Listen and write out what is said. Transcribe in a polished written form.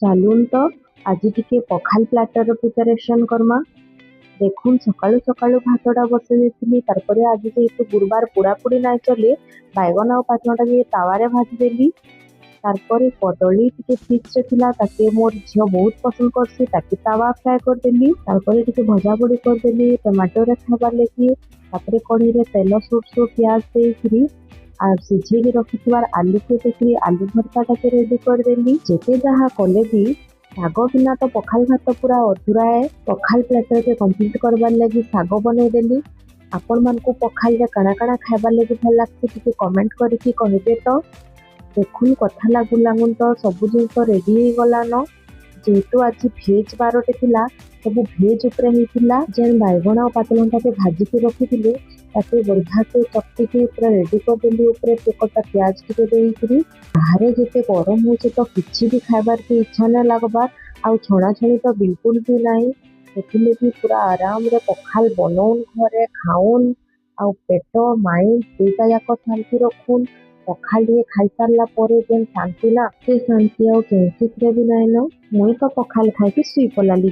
ଚାଲୁନ୍ ତ ଆଜି ଟିକେ ପଖାଲ ପ୍ଲାଟର ପ୍ରିପାରେସନ୍ କର୍ମା। ଦେଖୁନ୍ ସକାଳୁ ସକାଳୁ ଭାତଟା ବସେଇ ଦେଇଥିଲି। ତାରପରେ ଆଜି ଯେହେତୁ ଗୁରୁବାର ପୋଡ଼ାପୋଡ଼ି ନାଇଁ ଚଲେ, ବାଇଗଣ ଆଉ ପାତଲଟା ଟିକେ ତାୱାରେ ଭାଜିଦେଲି। ତାରପରେ କଦଳୀ ଟିକେ ଫ୍ରିଜରେ ଥିଲା, ତାକେ ମୋर ଝିଅ ବହୁତ ପସନ୍ଦ करसी, ତାକେ ତାवा फ्राए करदेली। तारपरे ଟିକେ भजा भुजी करदेली टमाटोरे खाइबार लगी। तापरे कढ़ीरे तेल सोरसो प्याज देइकरी आ सिझेइके रखिथिबार आलू के देकरी आलू भर्ताटाके रेडी करदेली। जेते जहा कले भी शाग बिना तो पखाल भात पूरा अधूरा है। पखाल प्लेटर के कंप्लीट करबार लगी शाग बनईदेली। आपण मानकु पखाल रे काଣା काଣା खाइबार लगी भल लागसी टिके कमेंट करिकी कहिबे तो। देखुन कथा लागू लागुन तो सब जिनिस रेडी हो गलान। जेहेतु आज भेज बारटे थिला, सब भेज उपरे होइतिला। जेन बाइगण और पातलघंटा के भाजी के रखिथिले ताके बढ़िया से चकटी के पूरा रेडी कर देली। ऊपर कटा प्याज टिके देइकरी बाहरे जेते गरम होचे तो किछि भी खाइबार के इच्छा ना लागबार। आउ छणा छणी तो बिल्कुल भी नहीं। सेथिले भी पूरा आराम रे पखाल बनौन घरे खाउन आउ पेट माइंड दुईटा जाक शांति रखुन। पखाल टिके खाई सारला परे जेन शांति ना, से शांति आउ केनसित्रे भी नाइन। मुई तो पखाल खाइकी सुई पलाली।